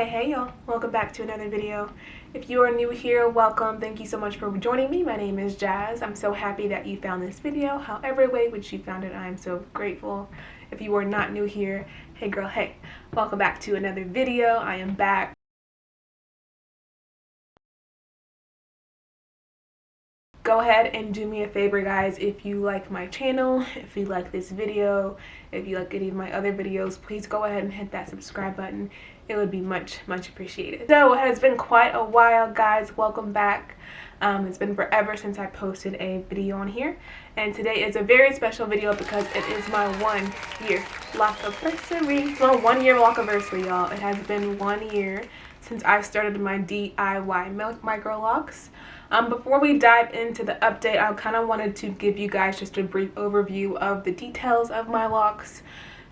Hey y'all, welcome back to another video. If you are new here, welcome. Thank you so much for joining me. My name is Jazz. I'm so happy that you found this video. However way which you found it, I am so grateful. If you are not new here, hey girl, hey. Welcome back to another video. I am back. Go ahead and do me a favor, guys. If you like my channel, if you like this video, if you like any of my other videos, please go ahead and hit that subscribe button. It would be much appreciated. So it has been quite a while, guys. Welcome back. It's been forever since I posted a video on here, and today is a very special video because it is my 1 year lock-anniversary. It's my 1 year lock-anniversary, y'all. It has been 1 year since I started my DIY micro locks. Before we dive into the update, I kind of wanted to give you guys just a brief overview of the details of my locks,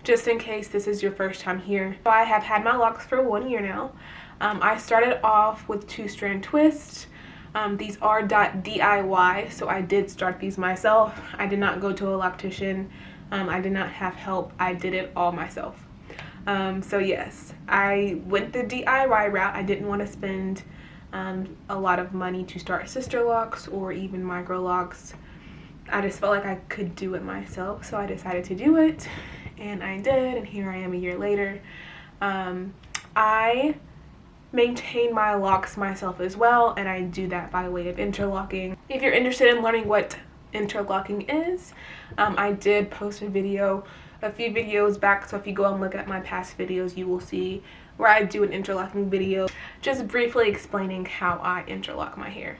just in case this is your first time here. So I have had my locks for 1 year now. I started off with 2-strand twists. These are DIY, so I did start these myself. I did not go to a loctician. I did not have help. I did it all myself. So yes, I went the DIY route. I didn't want to spend a lot of money to start sister locks or even micro locks. I just felt like I could do it myself, so I decided to do it, and I did, and here I am a year later. I maintain my locks myself as well, and I do that by way of interlocking. If you're interested in learning what interlocking is, I did post a video a few videos back, so if you go and look at my past videos, you will see where I do an interlocking video, just briefly explaining how I interlock my hair.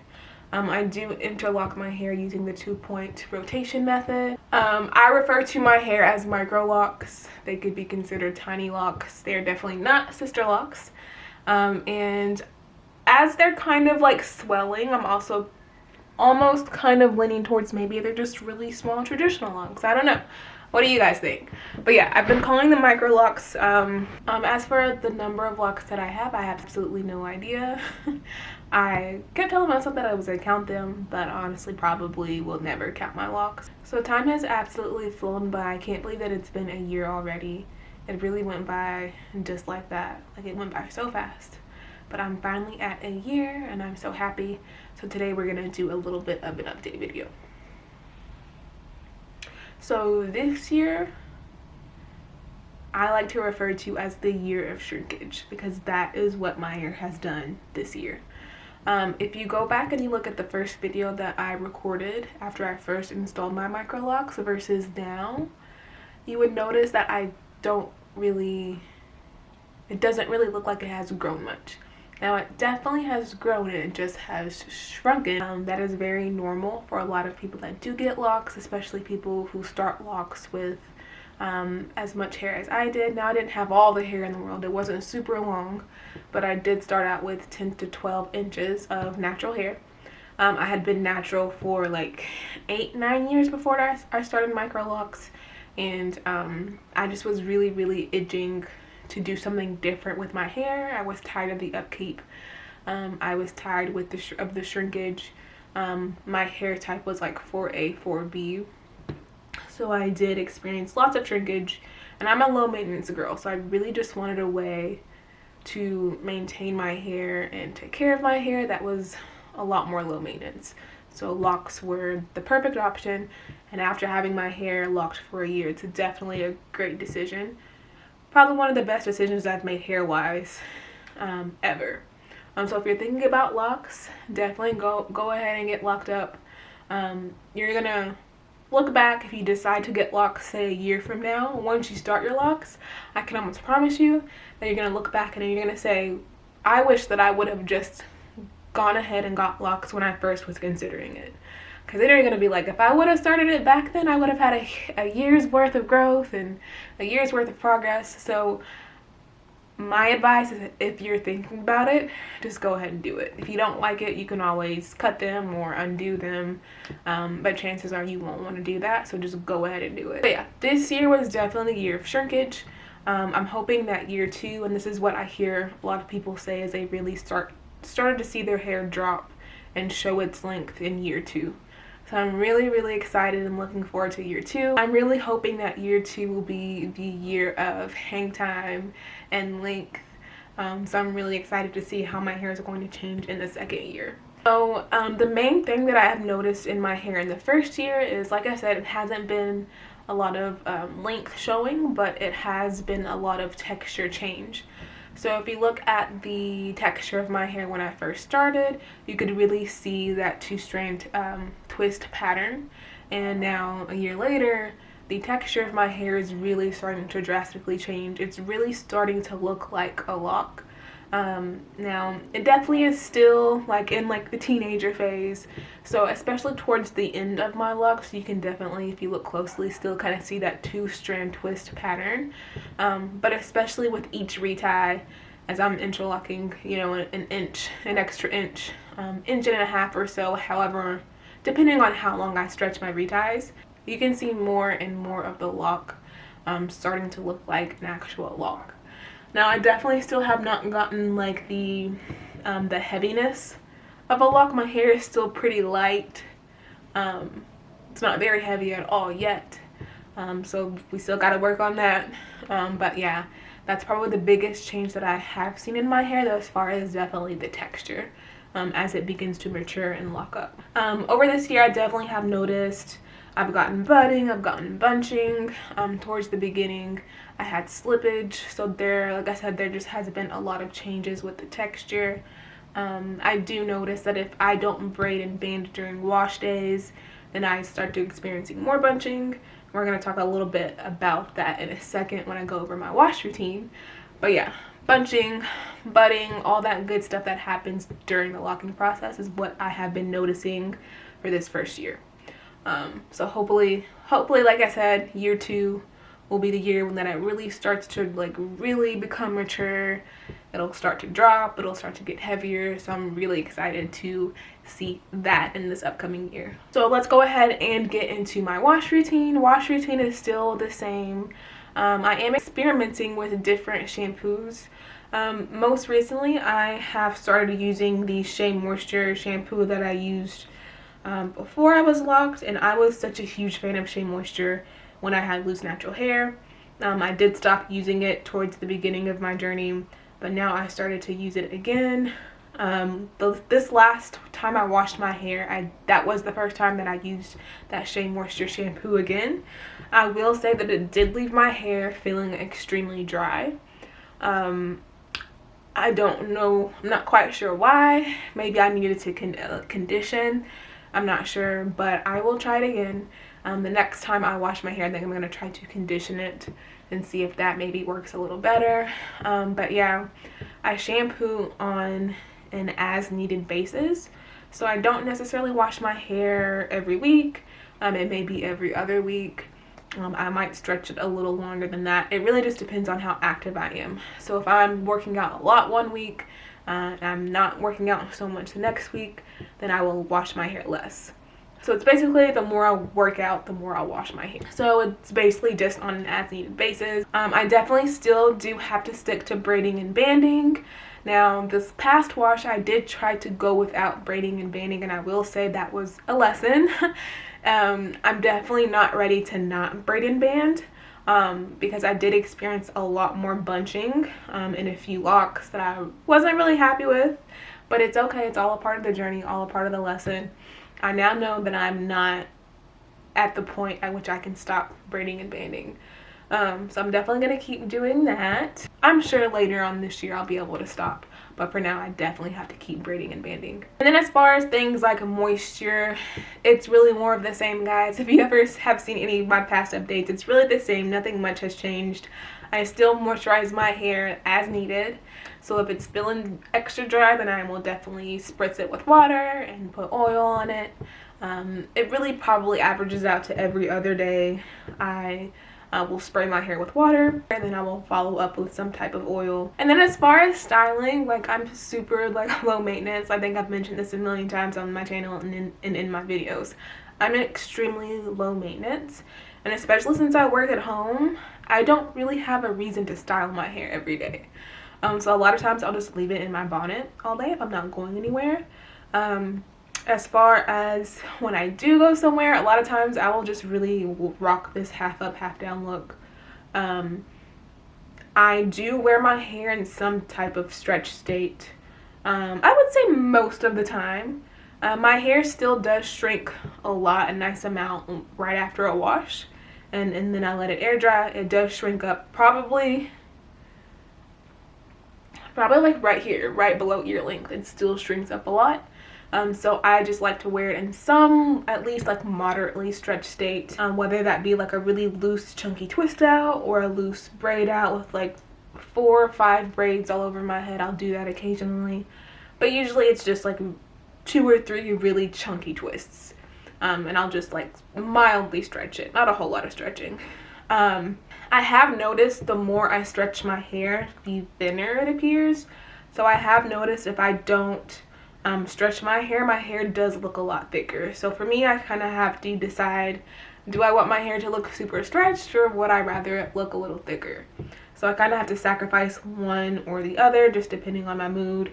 I do interlock my hair using the 2-point rotation method. I refer to my hair as micro locks. They could be considered tiny locks. They're definitely not sister locks. And as they're kind of like swelling, I'm also almost kind of leaning towards maybe they're just really small traditional locks. I don't know. What do you guys think? But yeah, I've been calling them micro locks. As for the number of locks that I have absolutely no idea. I kept telling myself that I was gonna count them, but honestly probably will never count my locks. So time has absolutely flown by. I can't believe that it's been a year already. It really went by just like that. Like, it went by so fast. But I'm finally at a year and I'm so happy. So today we're gonna do a little bit of an update video. So this year, I like to refer to as the year of shrinkage, because that is what my hair has done this year. If you go back and you look at the first video that I recorded after I first installed my micro locks versus now, you would notice that it doesn't really look like it has grown much. Now it definitely has grown, and it just has shrunken. That is very normal for a lot of people that do get locks, especially people who start locks with as much hair as I did. Now I didn't have all the hair in the world. It wasn't super long, but I did start out with 10 to 12 inches of natural hair. I had been natural for like 8-9 years before I started micro locks, and I just was really itching to do something different with my hair. I was tired of the upkeep. I was tired of the shrinkage. My hair type was like 4A, 4B. So I did experience lots of shrinkage, and I'm a low maintenance girl, so I really just wanted a way to maintain my hair and take care of my hair that was a lot more low maintenance. So locks were the perfect option, and after having my hair locked for a year, it's definitely a great decision. Probably one of the best decisions I've made hair-wise ever. So if you're thinking about locks, definitely go ahead and get locked up. You're gonna look back if you decide to get locks, say a year from now. Once you start your locks, I can almost promise you that you're gonna look back and you're gonna say, I wish that I would have just gone ahead and got locks when I first was considering it. Because then you're going to be like, if I would have started it back then, I would have had a year's worth of growth and a year's worth of progress. So my advice is, if you're thinking about it, just go ahead and do it. If you don't like it, you can always cut them or undo them. But chances are you won't want to do that. So just go ahead and do it. But yeah, this year was definitely a year of shrinkage. I'm hoping that year 2, and this is what I hear a lot of people say, is they really started to see their hair drop and show its length in year 2. So I'm really excited and looking forward to year 2. I'm really hoping that year 2 will be the year of hang time and length So I'm really excited to see how my hair is going to change in the second year. So the main thing that I have noticed in my hair in the first year is, like I said, it hasn't been a lot of length showing, but it has been a lot of texture change. So if you look at the texture of my hair when I first started, you could really see that two-strand twist pattern. And now a year later, the texture of my hair is really starting to drastically change. It's really starting to look like a lock. Now it definitely is still like in like the teenager phase, so especially towards the end of my locks you can definitely, if you look closely, still kind of see that two-strand twist pattern, but especially with each retie, as I'm interlocking, you know, an extra inch and a half or so, however, depending on how long I stretch my reties, you can see more and more of the lock starting to look like an actual lock. Now I definitely still have not gotten like the heaviness of a lock. My hair is still pretty light. It's not very heavy at all yet, so we still got to work on that. But yeah, that's probably the biggest change that I have seen in my hair, though, as far as definitely the texture as it begins to mature and lock up. Over this year I definitely have noticed I've gotten budding, I've gotten bunching. Towards the beginning I had slippage, so there, like I said, there just has been a lot of changes with the texture. I do notice that if I don't braid and band during wash days, then I start to experiencing more bunching. We're going to talk a little bit about that in a second when I go over my wash routine. But yeah, bunching, budding, all that good stuff that happens during the locking process is what I have been noticing for this first year. So hopefully, like I said, year 2 will be the year when that it really starts to like really become mature. It'll start to drop, it'll start to get heavier, so I'm really excited to see that in this upcoming year. So let's go ahead and get into my wash routine. Wash routine is still the same. I am experimenting with different shampoos. Most recently I have started using the Shea Moisture shampoo that I used before I was locked, and I was such a huge fan of Shea Moisture when I had loose natural hair. I did stop using it towards the beginning of my journey, but now I started to use it again. This last time I washed my hair, that was the first time that I used that Shea Moisture shampoo again. I will say that it did leave my hair feeling extremely dry. I don't know, I'm not quite sure why. Maybe I needed to condition. I'm not sure, but I will try it again. The next time I wash my hair, I think I'm going to try to condition it and see if that maybe works a little better. But yeah, I shampoo on an as needed basis, so I don't necessarily wash my hair every week. It may be every other week. I might stretch it a little longer than that. It really just depends on how active I am. So if I'm working out a lot one week and I'm not working out so much the next week, then I will wash my hair less. So it's basically the more I work out, the more I'll wash my hair. So it's basically just on an as needed basis. I definitely still do have to stick to braiding and banding. Now this past wash I did try to go without braiding and banding, and I will say that was a lesson. I'm definitely not ready to not braid and band because I did experience a lot more bunching in a few locks that I wasn't really happy with, but it's okay. It's all a part of the journey, all a part of the lesson. I now know that I'm not at the point at which I can stop braiding and banding. So I'm definitely going to keep doing that. I'm sure later on this year I'll be able to stop, but for now I definitely have to keep braiding and banding. And then as far as things like moisture, it's really more of the same, guys. If you ever have seen any of my past updates, it's really the same. Nothing much has changed. I still moisturize my hair as needed. So if it's feeling extra dry, then I will definitely spritz it with water and put oil on it. It really probably averages out to every other day. I will spray my hair with water, and then I will follow up with some type of oil. And then as far as styling, like, I'm super like low maintenance. I think I've mentioned this a million times on my channel and in my videos. I'm extremely low maintenance, and especially since I work at home, I don't really have a reason to style my hair every day. So a lot of times I'll just leave it in my bonnet all day if I'm not going anywhere. As far as when I do go somewhere, a lot of times I will just really rock this half up, half down look. I I do wear my hair in some type of stretch state. I would say most of the time. My hair still does shrink a lot, a nice amount right after a wash. And then I let it air dry. It does shrink up probably like right here, right below ear length. It still shrinks up a lot. So I just like to wear it in some, at least like moderately stretched state, whether that be like a really loose chunky twist out or a loose braid out with like 4 or 5 braids all over my head. I'll do that occasionally, but usually it's just like 2 or 3 really chunky twists, and I'll just like mildly stretch it, not a whole lot of stretching. I have noticed the more I stretch my hair, the thinner it appears. So I have noticed if I don't stretch my hair does look a lot thicker. So for me, I kind of have to decide, do I want my hair to look super stretched or would I rather it look a little thicker? So I kind of have to sacrifice one or the other, just depending on my mood.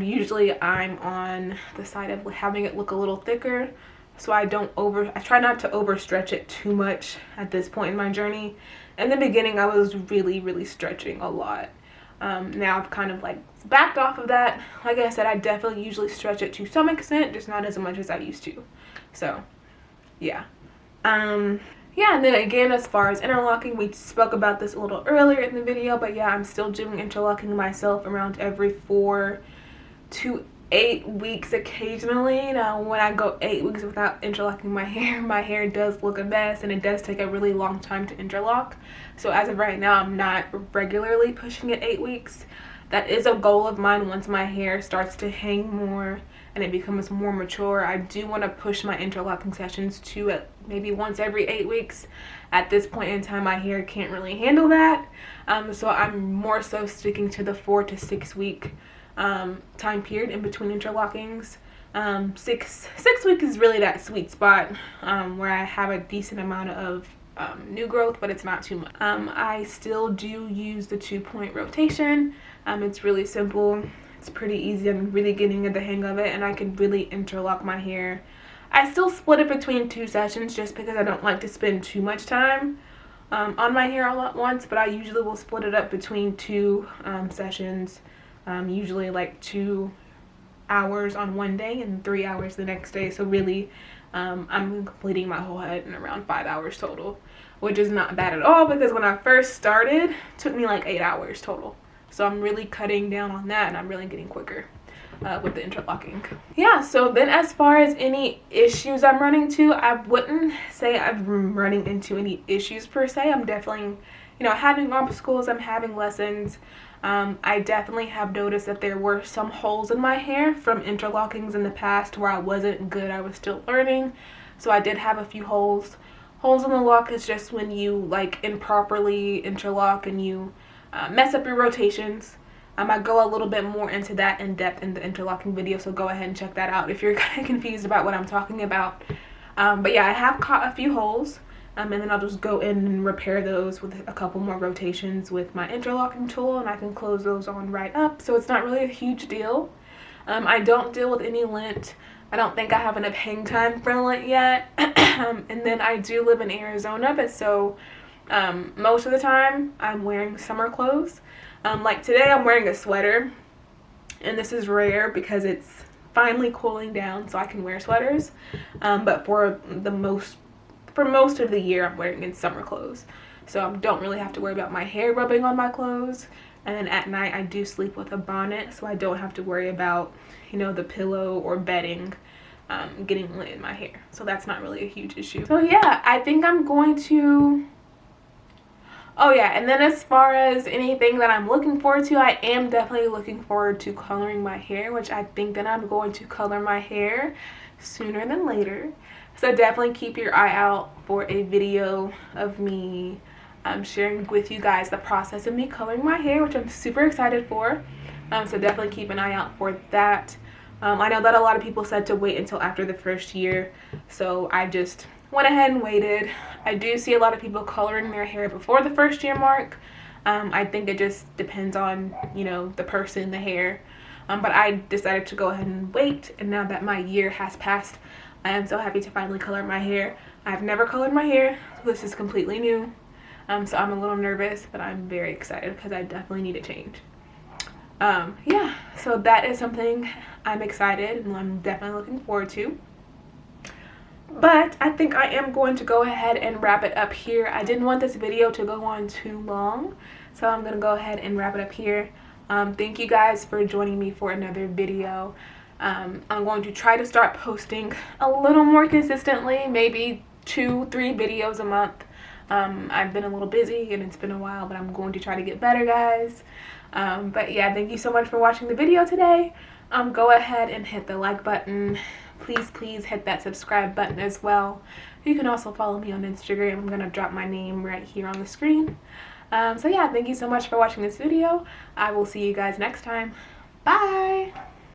Usually I'm on the side of having it look a little thicker, so I try not to overstretch it too much at this point in my journey. In the beginning, I was really stretching a lot. Now I've kind of like backed off of that. Like I said, I definitely usually stretch it to some extent, just not as much as I used to. So yeah. Yeah, and then again, as far as interlocking, we spoke about this a little earlier in the video, but yeah, I'm still doing interlocking myself around every 4 to 8 weeks occasionally. Now when I go 8 weeks without interlocking my hair does look a mess, and it does take a really long time to interlock. So as of right now, I'm not regularly pushing it 8 weeks. That is a goal of mine. Once my hair starts to hang more and it becomes more mature, I do want to push my interlocking sessions to maybe once every 8 weeks. At this point in time, my hair can't really handle that, so I'm more so sticking to the 4 to 6 week time period in between interlockings. 6 weeks is really that sweet spot where I have a decent amount of new growth, but it's not too much. I still do use the 2-point rotation. It's really simple, it's pretty easy. I'm really getting the hang of it, and I can really interlock my hair. I still split it between 2 sessions just because I don't like to spend too much time on my hair all at once, but I usually will split it up between 2 sessions, usually like 2 hours on one day and 3 hours the next day. So really I'm completing my whole head in around 5 hours total, which is not bad at all, because when I first started, it took me like 8 hours total. So I'm really cutting down on that, and I'm really getting quicker with the interlocking. Yeah, so then as far as any issues I'm running into, I wouldn't say I'm running into any issues per se. I'm definitely, having obstacles, I'm having lessons. I definitely have noticed that there were some holes in my hair from interlockings in the past where I wasn't good. I was still learning, so I did have a few holes. Holes in the lock is just when you like improperly interlock and you mess up your rotations. I go a little bit more into that in depth in the interlocking video, so go ahead and check that out if you're kind of confused about what I'm talking about. But yeah, I have caught a few holes, and then I'll just go in and repair those with a couple more rotations with my interlocking tool, and I can close those on right up, so it's not really a huge deal. I don't deal with any lint. I don't think I have enough hang time for lint yet. And then I do live in Arizona, but so most of the time I'm wearing summer clothes. Like today I'm wearing a sweater, and this is rare because it's finally cooling down, so I can wear sweaters. But for most of the year I'm wearing in summer clothes, so I don't really have to worry about my hair rubbing on my clothes. And then at night I do sleep with a bonnet, so I don't have to worry about the pillow or bedding getting lint in my hair. So that's not really a huge issue. So yeah, I think I'm going to oh yeah, and then as far as anything that I'm looking forward to, I am definitely looking forward to coloring my hair, which I think that I'm going to color my hair sooner than later. So definitely keep your eye out for a video of me sharing with you guys the process of me coloring my hair, which I'm super excited for. So definitely keep an eye out for that. I know that a lot of people said to wait until after the first year, so I just went ahead and waited. I do see a lot of people coloring their hair before the first year mark. I think it just depends on the person, the hair, but I decided to go ahead and wait, and now that my year has passed, I am so happy to finally color my hair. I've never colored my hair, so this is completely new. So I'm a little nervous, but I'm very excited because I definitely need a change. Yeah, so that is something I'm excited and I'm definitely looking forward to. But I think I am going to go ahead and wrap it up here. I didn't want this video to go on too long, so I'm gonna go ahead and wrap it up here. Thank you guys for joining me for another video. I'm going to try to start posting a little more consistently, maybe 2-3 videos a month. I've been a little busy and it's been a while, but I'm going to try to get better, guys. But yeah, thank you so much for watching the video today. Go ahead and hit the like button. Please hit that subscribe button as well. You can also follow me on Instagram. I'm gonna drop my name right here on the screen. So yeah, thank you so much for watching this video. I will see you guys next time. Bye!